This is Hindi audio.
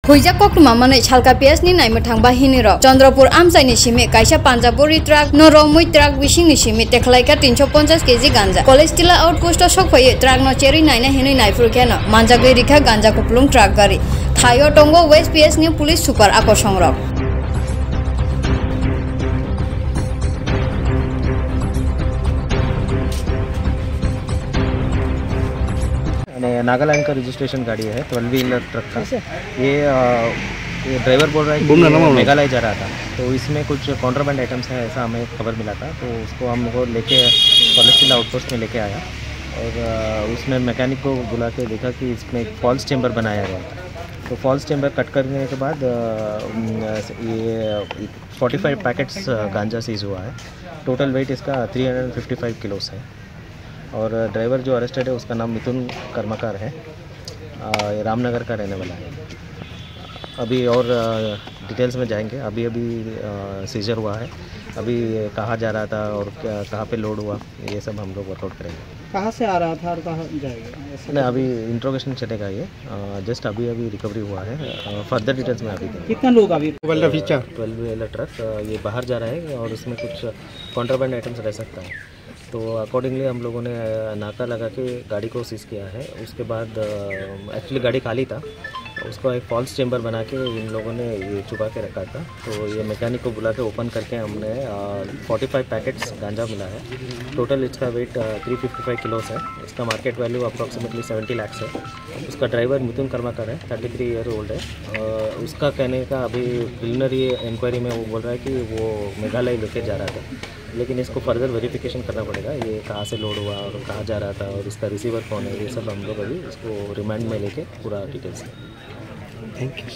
Huija koktuma manai chalka PS ni nai mathang bahini ro Chandrapur Amsai ni simi kaisa Panjabori truck no romui truck bising ni simi tekhlai ka 350 kg ganja College Tila outpost sok phoi truck no cheri nai na hinui nai fur khena manjagoi rikha ganja kuplung truck gari Thayo Tongo West PS ni police super ako songrok Nagaland का रजिस्ट्रेशन गाड़ी है 12 व्हीलर ट्रक का। ये ड्राइवर बोल रहा है कि मेघालय जा रहा था, तो इसमें कुछ कॉन्ट्राबैंड आइटम्स हैं ऐसा हमें खबर मिला था। तो उसको हम वो लेके कॉलेज टिला आउटपोस्ट में लेके आया और उसमें मैकेनिक को बुला के देखा कि इसमें एक फॉल्स चेम्बर बनाया गया था। तो फॉल्स चेम्बर कट करने के बाद ये 45 पैकेट्स गांजा सीज हुआ है। टोटल वेट इसका 355 किलोस है। और ड्राइवर जो अरेस्टेड है उसका नाम मिथुन कर्मकार है, रामनगर का रहने वाला है। अभी और डिटेल्स में जाएंगे। अभी सीजर हुआ है, अभी कहाँ जा रहा था और कहाँ पे लोड हुआ ये सब हम लोग वर्कआउट करेंगे। कहाँ से आ रहा था और कहाँ जाएगा? नहीं, अभी इंट्रोगेशन चलेगा। ये जस्ट अभी रिकवरी हुआ है। फर्दर डिटेल्स में अभी देंगे। कितना लोग अभी 12 व्हीलर ट्रक ये बाहर जा रहा है और उसमें कुछ कॉन्ट्राबैंड आइटम्स रह सकता है। तो अकॉर्डिंगली हम लोगों ने नाका लगा के गाड़ी को सीज किया है। उसके बाद एक्चुअली गाड़ी खाली था, उसको एक फॉल्स चेम्बर बना के इन लोगों ने ये छुपा के रखा था। तो ये मैकेनिक को बुला के ओपन करके हमने 45 पैकेट्स गांजा मिला है। टोटल इसका वेट 355 किलोस है। इसका मार्केट वैल्यू अप्रॉक्सीमेटली 70 लाख है। उसका ड्राइवर मिथुन कर्मकार है, 33 ईयर ओल्ड है। उसका कहने का अभी प्रिलिमिनरी इंक्वायरी में वो बोल रहा है कि वो मेघालय लेके जा रहा था, लेकिन इसको फर्दर वेरिफिकेशन करना पड़ेगा। ये कहाँ से लोड हुआ और कहाँ जा रहा था और इसका रिसीवर कौन है, ये सब हम लोग अभी इसको रिमांड में लेके पूरा डिटेल्स। Thank you.